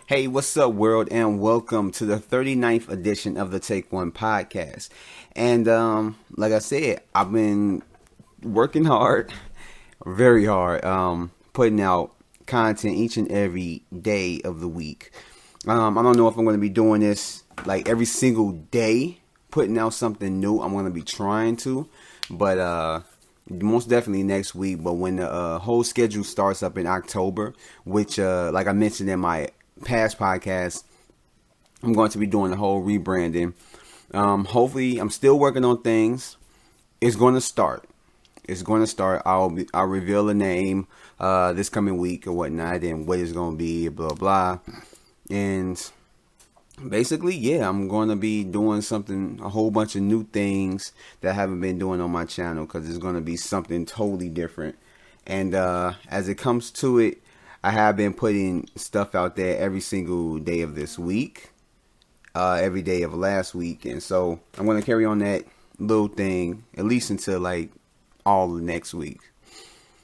Hey, what's up, world, and welcome to the 39th edition of the Take One podcast. And like I said, I've been working hard, very hard, putting out content each and every day of the week. I don't know if I'm going to be doing this like every single day, putting out something new. I'm going to be trying to, but most definitely next week. But when the whole schedule starts up in October, which like I mentioned in my past podcast, I'm going to be doing the whole rebranding. Hopefully, I'm still working on things. It's going to start. I'll reveal a name this coming week or whatnot, and what it's going to be, blah blah. And basically, yeah, I'm going to be doing a whole bunch of new things that I haven't been doing on my channel, because it's going to be something totally different. And as it comes to it, I have been putting stuff out there every single day of this week, every day of last week, and so I'm going to carry on that little thing at least until like all of next week.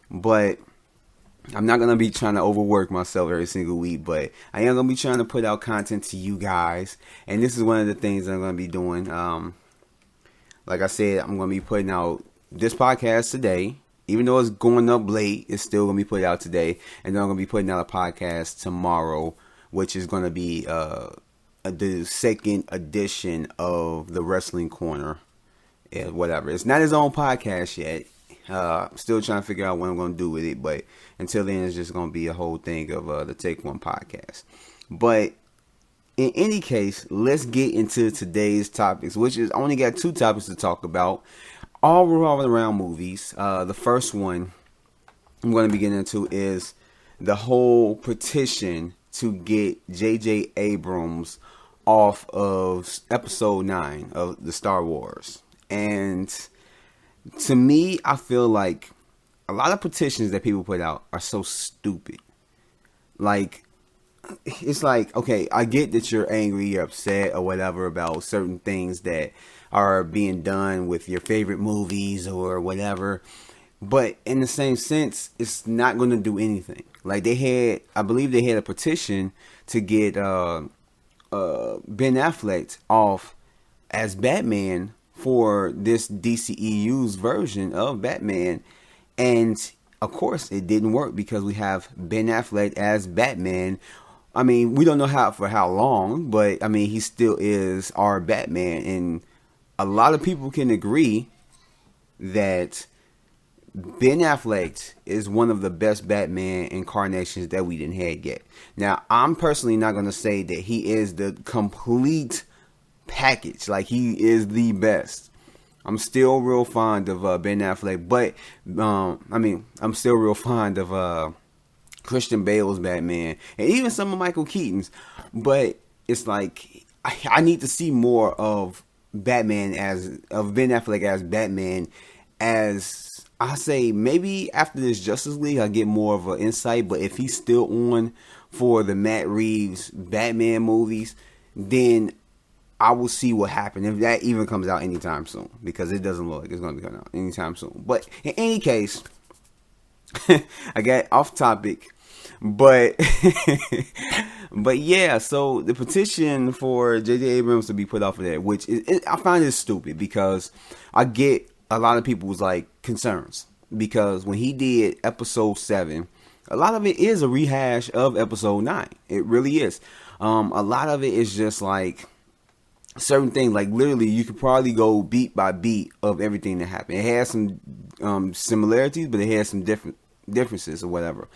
But I'm not going to be trying to overwork myself every single week, but I am going to be trying to put out content to you guys, and this is one of the things that I'm going to be doing. Like I said, I'm going to be putting out this podcast today. Even though it's going up late, it's still going to be put out today. And then I'm going to be putting out a podcast tomorrow, which is going to be the second edition of the Wrestling Corner. Yeah, whatever. It's not his own podcast yet. I'm still trying to figure out what I'm going to do with it. But until then, it's just going to be a whole thing of the Take One podcast. But in any case, let's get into today's topics, which is I only got two topics to talk about, all revolving around movies. The first one I'm going to be getting into is the whole petition to get J.J. Abrams off of episode 9 of the Star Wars. And to me, I feel like a lot of petitions that people put out are so stupid. Like, it's like, okay, I get that you're angry, you're upset or whatever about certain things that are being done with your favorite movies or whatever, but in the same sense, it's not going to do anything. Like I believe they had a petition to get Ben Affleck off as Batman for this DCEU's version of Batman, and of course it didn't work because we have Ben Affleck as Batman. I mean, we don't know for how long, but I mean, he still is our Batman, and a lot of people can agree that Ben Affleck is one of the best Batman incarnations that we didn't have yet. Now, I'm personally not going to say that he is the complete package, like he is the best. I'm still real fond of Ben Affleck, but I'm still real fond of Christian Bale's Batman, and even some of Michael Keaton's. But it's like I need to see more of Ben Affleck as Batman, as I say, maybe after this Justice League I get more of an insight. But if he's still on for the Matt Reeves Batman movies, then I will see what happens, if that even comes out anytime soon, because it doesn't look like it's going to come out anytime soon. But in any case, I got off topic, but but yeah, so the petition for J.J. Abrams to be put off of that, which I find it stupid, because I get a lot of people's like concerns, because when he did episode 7, a lot of it is a rehash of episode 9. It really is. A lot of it is just like certain things, like literally you could probably go beat by beat of everything that happened. It has some similarities, but it has some differences or whatever.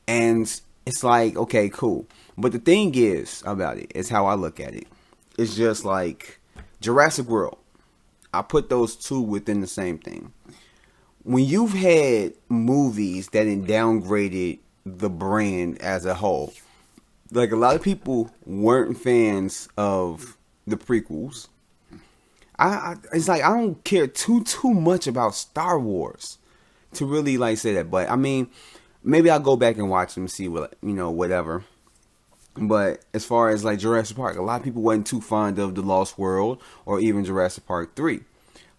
And it's like, okay, cool. But the thing is about it, is how I look at it. It's just like Jurassic World. I put those two within the same thing. When you've had movies that downgraded the brand as a whole, like a lot of people weren't fans of the prequels. It's like I don't care too much about Star Wars to really like say that. But I mean, maybe I'll go back and watch them and see what, whatever. But as far as like Jurassic Park, a lot of people wasn't too fond of The Lost World or even Jurassic Park 3.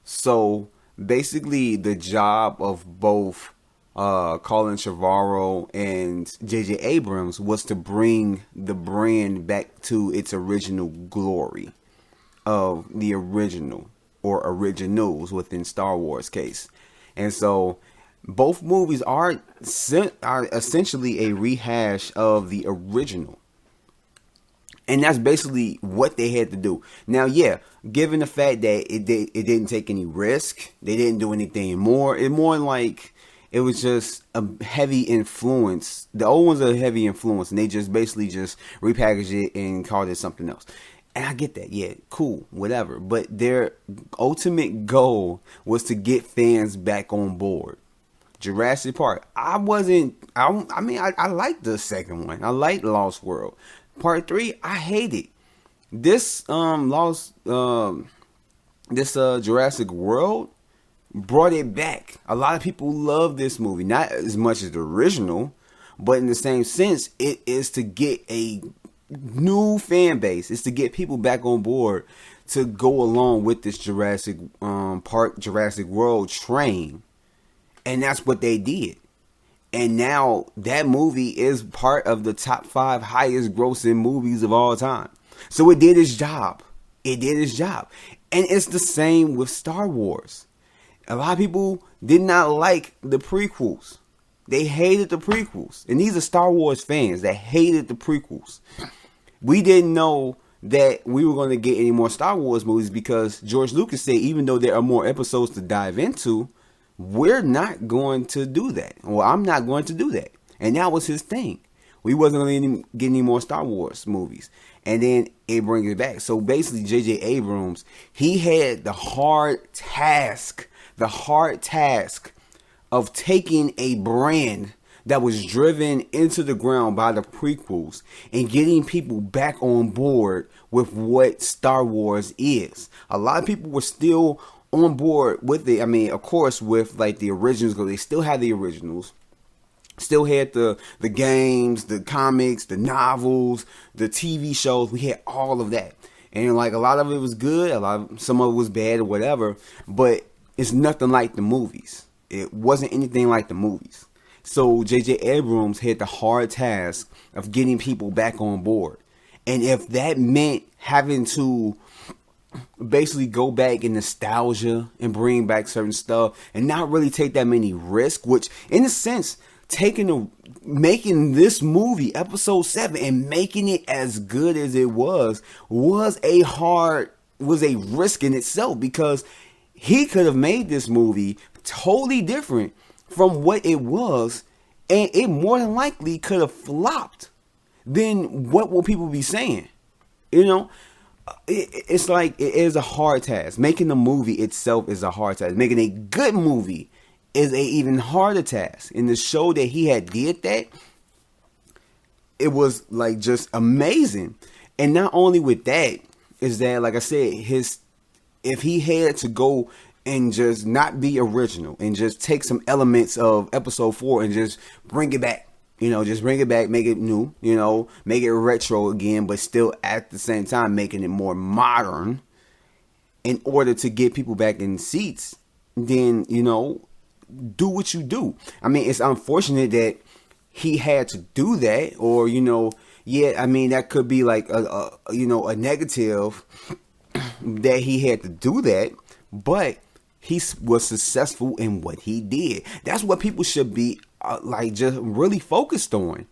So basically the job of both Colin Trevorrow and J.J. Abrams was to bring the brand back to its original glory of the original or originals within Star Wars case. And so both movies are essentially a rehash of the original. And that's basically what they had to do. Now, yeah, given the fact that it didn't take any risk, they didn't do anything more. It more like it was just a heavy influence. The old ones are a heavy influence, and they just basically just repackaged it and called it something else. And I get that, yeah, cool, whatever. But their ultimate goal was to get fans back on board. Jurassic Park. I liked the second one. I liked Lost World. Part 3, I hate it. This Jurassic World brought it back. A lot of people love this movie, not as much as the original, but in the same sense, it is to get a new fan base. It's to get people back on board to go along with this Jurassic Park, Jurassic World train, and that's what they did. And now that movie is part of the top 5 highest grossing movies of all time. So it did its job. It did its job. And it's the same with Star Wars. A lot of people did not like the prequels. They hated the prequels. And these are Star Wars fans that hated the prequels. We didn't know that we were going to get any more Star Wars movies because George Lucas said even though there are more episodes to dive into, we're not going to do that. Well, I'm not going to do that. And that was his thing. We wasn't going to get any more Star Wars movies. And then it brings it back. So basically, J.J. Abrams, he had the hard task of taking a brand that was driven into the ground by the prequels and getting people back on board with what Star Wars is. A lot of people were still on board with it. I mean, of course, with like the originals, because they still had the originals, still had the games, the comics, the novels, the TV shows. We had all of that, and like a lot of it was good, some of it was bad or whatever. But it's nothing like the movies. It wasn't anything like the movies. So J.J. Abrams had the hard task of getting people back on board, and if that meant having to basically go back in nostalgia and bring back certain stuff and not really take that many risks, which in a sense making this movie episode 7 and making it as good as it was a risk in itself, because he could have made this movie totally different from what it was, and it more than likely could have flopped. Then what will people be saying? It's like it is a hard task. Making the movie itself is a hard task. Making a good movie is a even harder task. In the show that he had did that, it was like just amazing. And not only with that, is that like I said, if he had to go and just not be original and just take some elements of episode 4 and just bring it back. Just bring it back, make it new, make it retro again, but still at the same time making it more modern in order to get people back in seats, then, do what you do. I mean, it's unfortunate that he had to do that, or, that could be like a negative that he had to do that, but he was successful in what he did. That's what people should be just really focused on.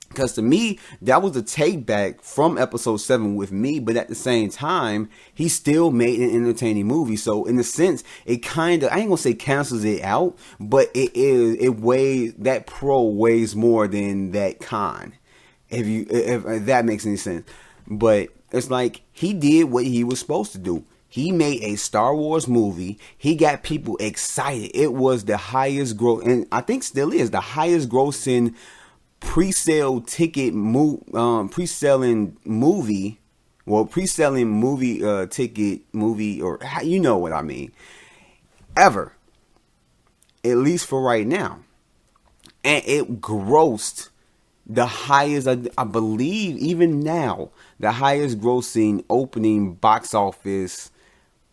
Because to me, that was a take back from episode 7 with me, but at the same time, he still made an entertaining movie. So in a sense, it kind of, I ain't gonna say cancels it out, but that pro weighs more than that con. If that makes any sense. But it's like he did what he was supposed to do. He made a Star Wars movie. He got people excited. It was the highest gross, and I think still is the highest grossing pre-selling ticket movie, or you know what I mean, ever, at least for right now. And it grossed the highest, I believe, even now, the highest grossing opening box office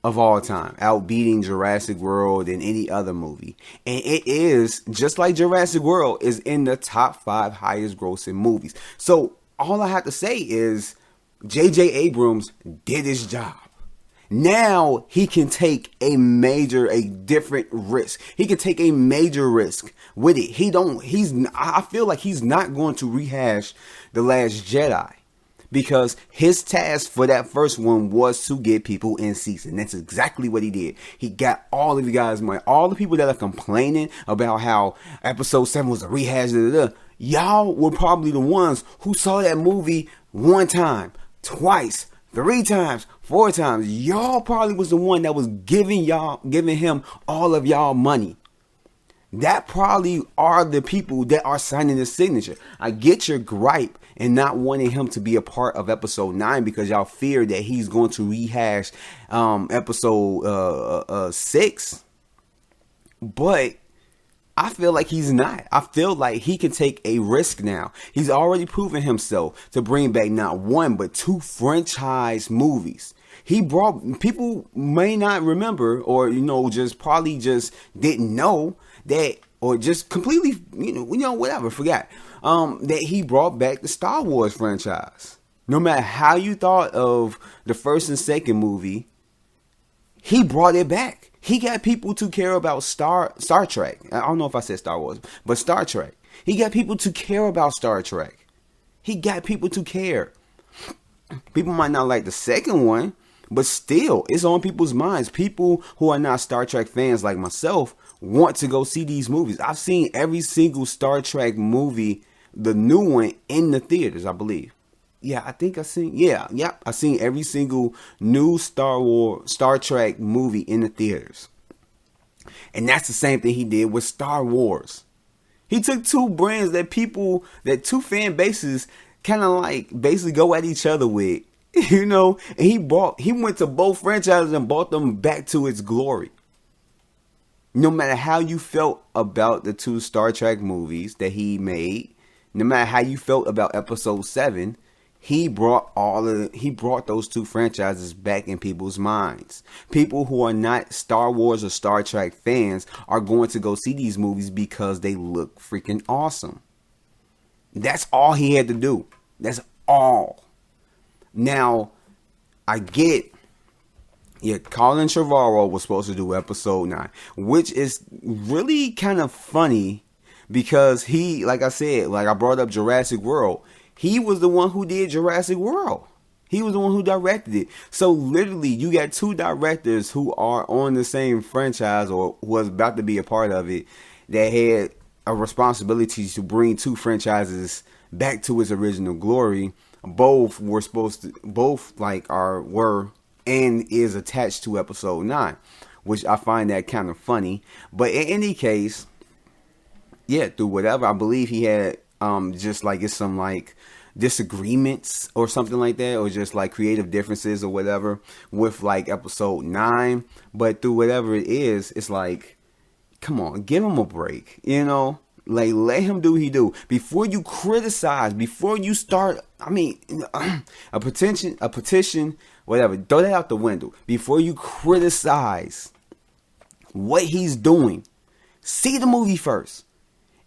of all time, outbeating Jurassic World and any other movie. And it is, just like Jurassic World, is in the top 5 highest grossing movies. So all I have to say is J.J. Abrams did his job. Now he can take a different risk. He can take a major risk with it. I feel like he's not going to rehash The Last Jedi, because his task for that first one was to get people in seats, and that's exactly what he did. He got all of you guys' money. All the people that are complaining about how Episode 7 was a rehash, y'all were probably the ones who saw that movie 1 time, twice, 3 times, 4 times. Y'all probably was the one that was giving him all of y'all money. That probably are the people that are signing the signature. I get your gripe and not wanting him to be a part of Episode 9 because y'all fear that he's going to rehash Episode 6. But I feel like he's not. I feel like he can take a risk now. He's already proven himself to bring back not 1 but 2 franchise movies. He brought, people may not remember, or just didn't know that, or just completely whatever, forgot that he brought back the Star Wars franchise. No matter how you thought of the first and second movie, he brought it back. He got people to care about Star Trek. I don't know if I said Star Wars, but Star Trek. He got people to care about Star Trek. He got people to care. People might not like the second one, but still, it's on people's minds. People who are not Star Trek fans like myself want to go see these movies. I've seen every single Star Trek movie, the new one, in the theaters, I believe. Yeah, I think I seen. I seen every single new Star Trek movie in the theaters, and that's the same thing he did with Star Wars. He took 2 brands that 2 fan bases kind of like basically go at each other with, and he went to both franchises and brought them back to its glory. No matter how you felt about the 2 Star Trek movies that he made, no matter how you felt about Episode 7. He brought those 2 franchises back in people's minds. People who are not Star Wars or Star Trek fans are going to go see these movies because they look freaking awesome. That's all he had to do. That's all. Now, I get, Colin Trevorrow was supposed to do Episode 9, which is really kind of funny because he, like I said, like I brought up Jurassic World. He was the one who did Jurassic World. He was the one who directed it. So literally, you got 2 directors who are on the same franchise or was about to be a part of it that had a responsibility to bring 2 franchises back to its original glory. Both were and is attached to Episode 9, which I find that kind of funny. But in any case, through whatever, I believe he had it's some disagreements or something like that, or just like creative differences or whatever with Episode 9. But through whatever it is, it's like, come on, give him a break, let him do what he do. Before you criticize, before you start, a petition, whatever, throw that out the window. Before you criticize what he's doing, see the movie first.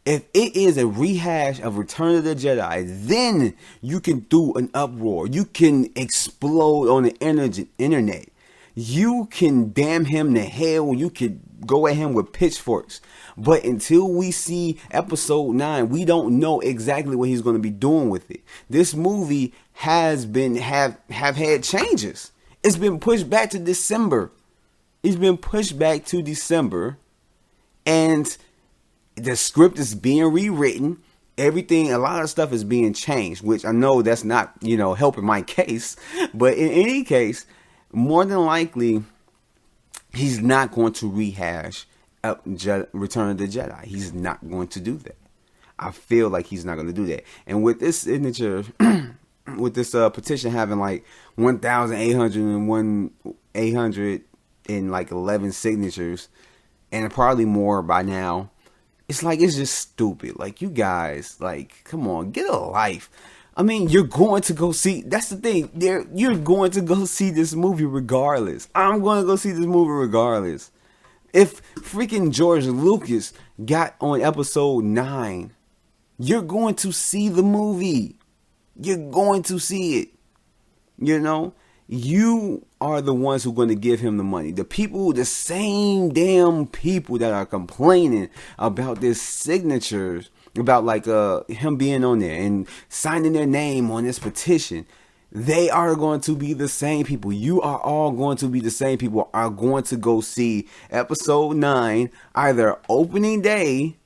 If it is a rehash of Return of the Jedi, then you can do an uproar. You can explode on the internet. You can damn him to hell. You could go at him with pitchforks. But until we see Episode 9, we don't know exactly what he's going to be doing with it. This movie has have had changes. It's been pushed back to December. And the script is being rewritten. Everything, a lot of stuff is being changed, which I know that's not, helping my case. But in any case, more than likely, he's not going to rehash Return of the Jedi. He's not going to do that. I feel like he's not going to do that. And with this signature, with this petition having 1,811 signatures, and probably more by now, it's just stupid. You guys, come on, get a life. I mean, you're going to go see. That's the thing. You're going to go see this movie regardless. I'm going to go see this movie regardless. If freaking George Lucas got on episode 9, you're going to see the movie. You're going to see it. You know, you are the ones who are going to give him the money. The people, the same damn people that are complaining about this signatures, about like him being on there and signing their name on this petition. They are going to be the same people. You are all going to be the same people, are going to go see episode 9 either opening day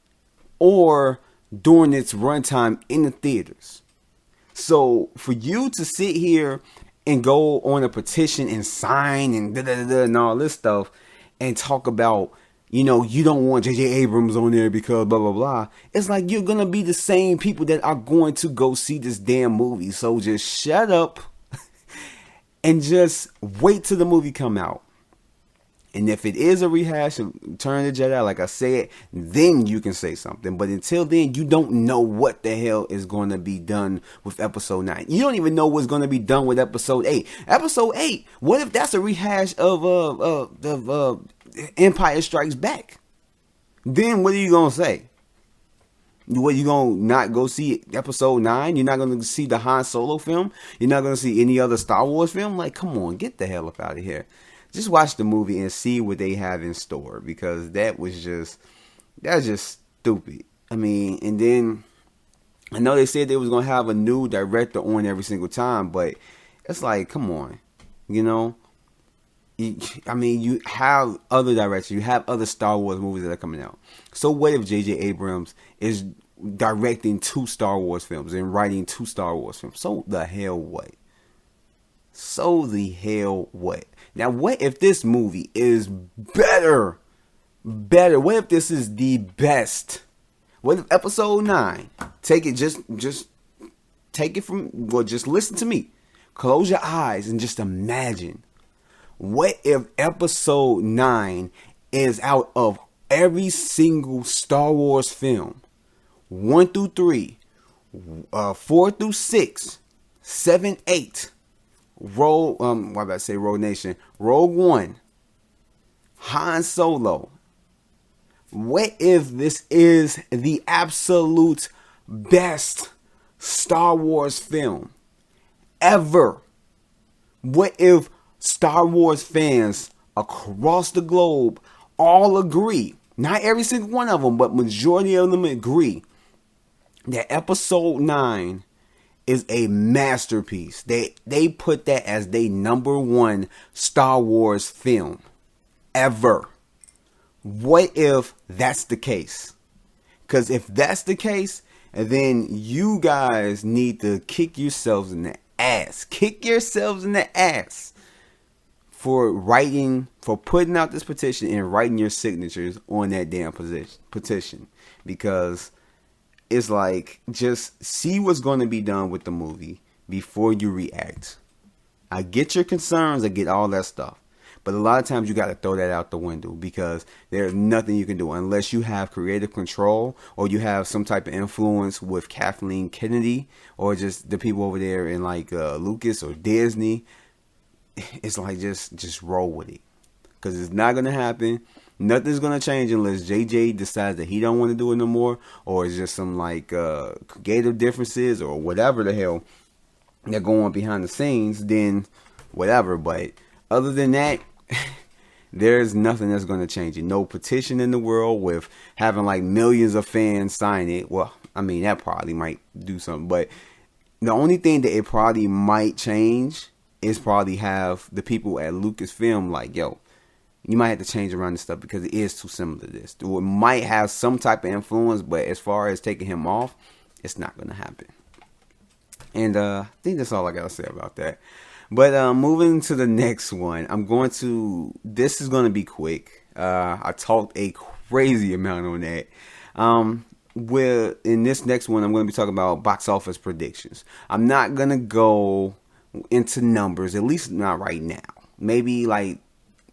or during its runtime in the theaters. So for you to sit here and go on a petition and sign and and all this stuff and talk about, you know, you don't want J.J. Abrams on there because blah, blah, blah. It's like you're going to be the same people that are going to go see this damn movie. So just shut up and just wait till the movie come out. And if it is a rehash of Return of the Jedi, like I said, then you can say something. But until then, you don't know what the hell is going to be done with episode 9. You don't even know what's going to be done with episode 8. Episode 8, what if that's a rehash of Empire Strikes Back? Then what are you going to say? What, you going to not go see episode 9? You're not going to see the Han Solo film? You're not going to see any other Star Wars film? Like, come on, get the hell up out of here. Just watch the movie and see what they have in store, because that's just stupid. I mean, and then I know they said they was gonna have a new director on every single time, but it's like, come on, you know. I mean, you have other directors, you have other Star Wars movies that are coming out. So what if J.J. Abrams is directing 2 Star Wars films and writing 2 Star Wars films? So the hell what? So the hell what? Now, what if this movie is better? What if this is the best? What if episode 9? Take it, just take it from, well, just listen to me. Close your eyes and just imagine. What if episode 9 is out of every single Star Wars film? 1 through 3, 4 through 6, 7, 8. Rogue Nation, Rogue One, Han Solo. What if this is the absolute best Star Wars film ever? What if Star Wars fans across the globe all agree, not every single one of them, but majority of them agree, that episode 9 is a masterpiece? They put that as their number 1 Star Wars film ever. What if that's the case? Because if that's the case, then you guys need to kick yourselves in the ass. Kick yourselves in the ass for putting out this petition and writing your signatures on that damn petition. Because it's like, just see what's going to be done with the movie before you react. I get your concerns, I get all that stuff. But a lot of times you got to throw that out the window, because there's nothing you can do unless you have creative control or you have some type of influence with Kathleen Kennedy or just the people over there in like Lucas or Disney. It's like, just roll with it, because it's not going to happen. Nothing's going to change unless JJ decides that he don't want to do it no more, or it's just some like creative differences or whatever the hell that go on behind the scenes, then whatever. But other than that, there's nothing that's going to change it. No petition in the world with having like millions of fans sign it. Well, I mean, that probably might do something, but the only thing that it probably might change is probably have the people at Lucasfilm like, yo, you might have to change around this stuff because it is too similar to this. It might have some type of influence, but as far as taking him off, it's not going to happen. And I think that's all I got to say about that. But moving to the next one, this is going to be quick. I talked a crazy amount on that. In this next one, I'm going to be talking about box office predictions. I'm not going to go into numbers, at least not right now. Maybe like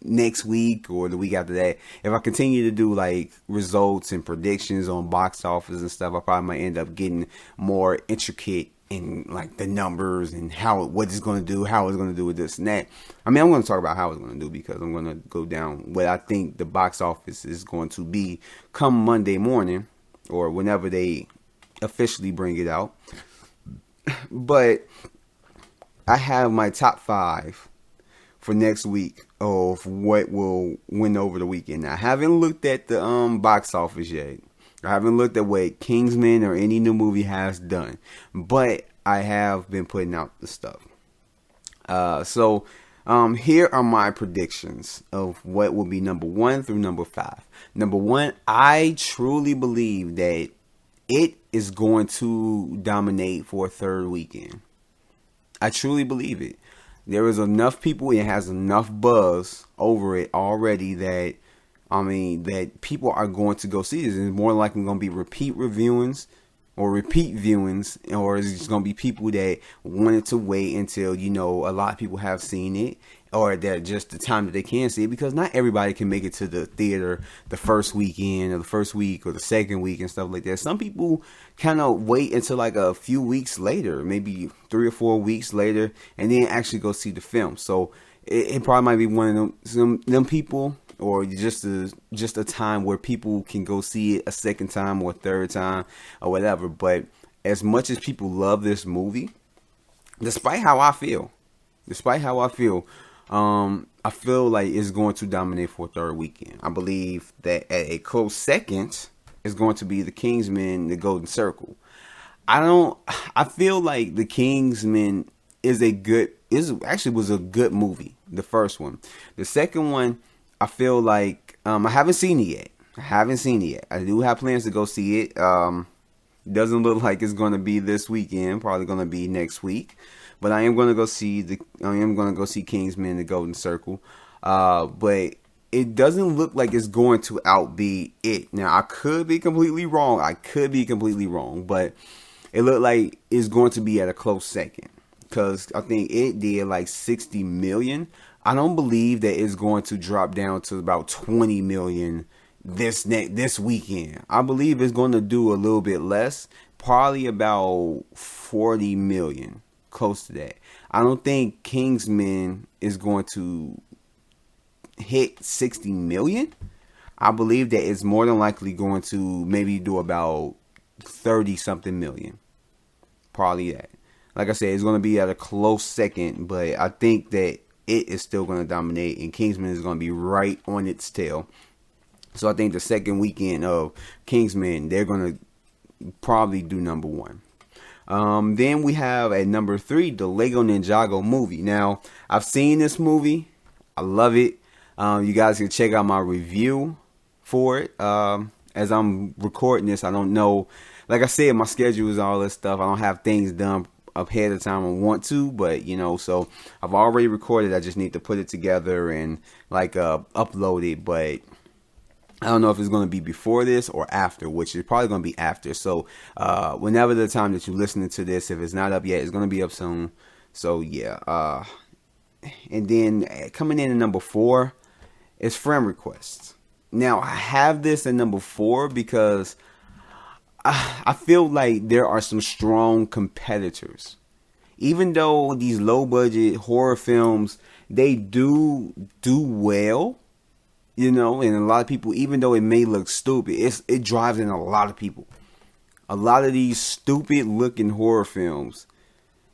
next week or the week after that. If I continue to do like results and predictions on box office and stuff, I probably might end up getting more intricate and like the numbers and what it's going to do, how it's going to do with this and that. I mean, I'm going to talk about how it's going to do because I'm going to go down what I think the box office is going to be come Monday morning or whenever they officially bring it out. But I have my top 5 for next week of what will win over the weekend. Now, I haven't looked at the box office yet. I haven't looked at what Kingsman or any new movie has done, but I have been putting out the stuff. So here are my predictions of what will be number 1 through number 5. Number 1, I truly believe that it is going to dominate for a third weekend. I truly believe it. There is enough people, it has enough buzz over it already that people are going to go see this. It's more likely going to be repeat viewings, or it's just going to be people that wanted to wait until, a lot of people have seen it, or that just the time that they can see it, because not everybody can make it to the theater the first weekend or the first week or the second week and stuff like that. Some people kind of wait until like a few weeks later, maybe 3 or 4 weeks later, and then actually go see the film. So it probably might be one of them people, or just a time where people can go see it a second time or a third time or whatever. But as much as people love this movie, despite how I feel, I feel like it's going to dominate for a third weekend. I believe that at a close second is going to be The Kingsman, The Golden Circle. I feel like The Kingsman was a good movie, the first one. The second one, I feel like I haven't seen it yet. I do have plans to go see it. Doesn't look like it's going to be this weekend. Probably going to be next week. But I am going to go see Kingsman: The Golden Circle. But it doesn't look like it's going to outbe it. Now, I could be completely wrong. But it looked like it's going to be at a close second, because I think it did like 60 million. I don't believe that it's going to drop down to about 20 million this weekend. I believe it's going to do a little bit less, probably about 40 million, close to that. I don't think Kingsman is going to hit 60 million. I believe that it's more than likely going to maybe do about 30 something million. Probably that. Like I said, it's going to be at a close second, but I think that it is still going to dominate, and Kingsman is going to be right on its tail. So I think the second weekend of Kingsman, they're going to probably do number 1. Then we have at number 3, the Lego Ninjago movie. Now, I've seen this movie. I love it. You guys can check out my review for it. As I'm recording this, I don't know. Like I said, my schedule is all this stuff. I don't have things done ahead of time I want to, but so I've already recorded. I just need to put it together and upload it. But I don't know if it's going to be before this or after, which is probably going to be after. So whenever the time that you're listening to this, if it's not up yet, it's going to be up soon. So yeah. And then coming in at number 4 is friend requests. Now, I have this at number 4 because I feel like there are some strong competitors. Even though these low budget horror films, they do well, and a lot of people, even though it may look stupid, it drives in a lot of people. A lot of these stupid looking horror films,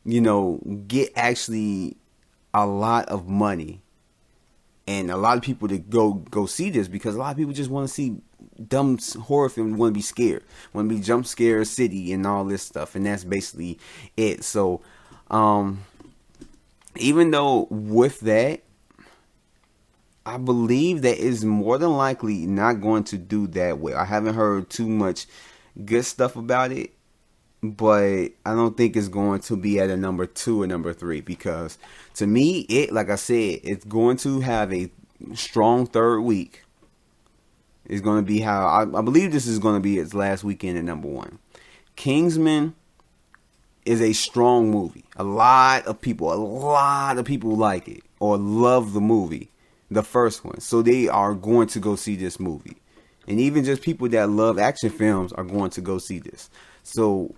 get actually a lot of money. And a lot of people to go see this, because a lot of people just want to see dumb horror films, want to be scared, want to be jump scare city and all this stuff, and that's basically it. So even though with that, I believe that is more than likely not going to do that well. I haven't heard too much good stuff about it, but I don't think it's going to be at a number 2 or number 3, because to me, like I said, it's going to have a strong third week. It's going to be how I believe this is going to be its last weekend at number 1. Kingsman is a strong movie. A lot of people like it or love the movie, the first one. So they are going to go see this movie. And even just people that love action films are going to go see this. So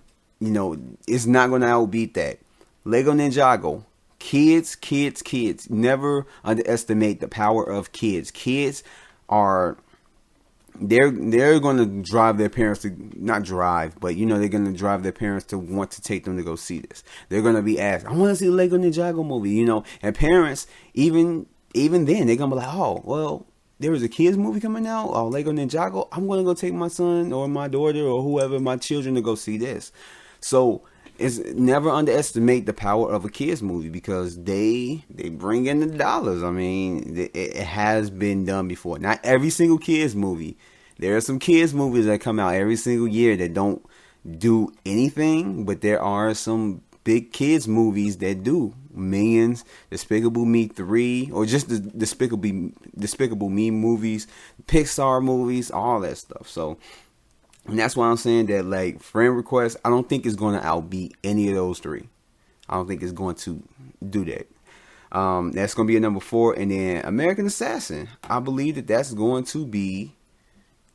it's not going to outbeat that. Lego Ninjago. Kids. Never underestimate the power of kids. Kids are they're going to drive their parents to not drive, but they're going to drive their parents to want to take them to go see this. They're going to be asked, "I want to see the Lego Ninjago movie," and parents even then they're going to be like, "Oh, well, there was a kids movie coming out, Lego Ninjago. I'm going to go take my son or my daughter or whoever, my children, to go see this." So it's never underestimate the power of a kids movie, because they bring in the dollars. I mean, it has been done before. Not every single kids movie. There are some kids movies that come out every single year that don't do anything, but there are some big kids movies that do. Minions, Despicable Me 3, or just the Despicable Me movies, Pixar movies, all that stuff. So, and that's why I'm saying that, like, friend request, I don't think it's going to outbeat any of those three. I don't think it's going to do that. That's going to be a number 4. And then American Assassin, I believe that that's going to be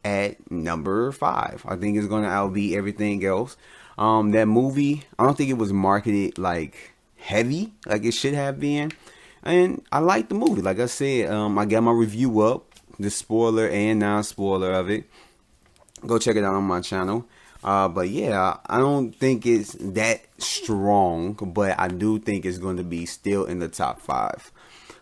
at number 5. I think it's going to outbeat everything else. That movie, I don't think it was marketed like heavy like it should have been. And I like the movie. Like I said, I got my review up, the spoiler and non-spoiler of it. Go check it out on my channel. But yeah, I don't think it's that strong, but I do think it's going to be still in the top 5.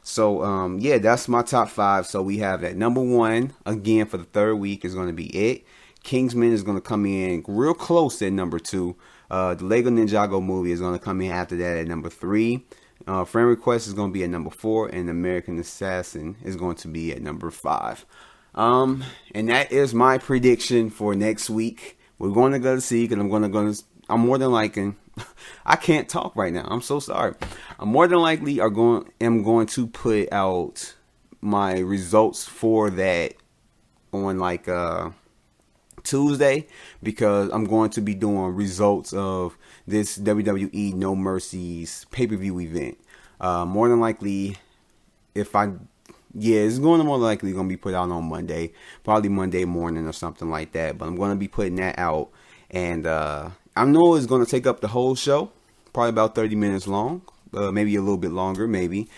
So yeah, that's my top 5. So we have that number 1 again for the 3rd week is going to be it. Kingsman is going to come in real close at number 2. The Lego Ninjago movie is going to come in after that at number 3. Friend Request is going to be at number 4, and American Assassin is going to be at number 5. And that is my prediction for next week. We're going to go to see, because I'm more than likely, I can't talk right now. I'm so sorry. I'm more than likely am going to put out my results for that on like Tuesday, because I'm going to be doing results of this WWE No Mercy's pay-per-view event. More than likely, it's going to more likely going to be put out on Monday, probably Monday morning or something like that. But I'm going to be putting that out, and I know it's going to take up the whole show, probably about 30 minutes long, maybe a little bit longer, maybe.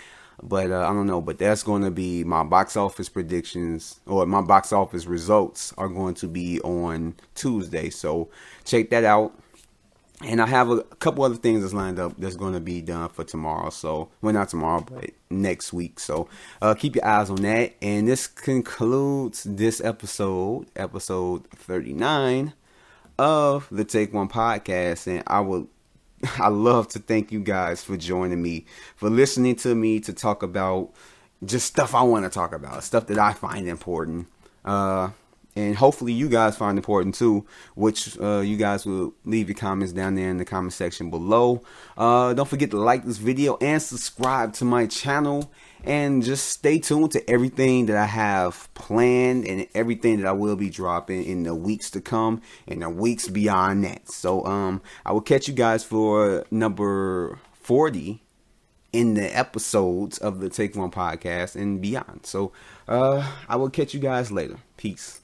But I don't know. But that's going to be my box office predictions, or my box office results are going to be on Tuesday. So check that out. And I have a couple other things that's lined up that's going to be done for tomorrow. So, well, not tomorrow, but next week. So keep your eyes on that. And this concludes this episode 39 of the Take One Podcast. And I love to thank you guys for joining me, for listening to me to talk about just stuff I want to talk about, stuff that I find important. And hopefully you guys find important too, which you guys will leave your comments down there in the comment section below. Don't forget to like this video and subscribe to my channel. And just stay tuned to everything that I have planned and everything that I will be dropping in the weeks to come and the weeks beyond that. So I will catch you guys for number 40 in the episodes of the Take One Podcast and beyond. So I will catch you guys later. Peace.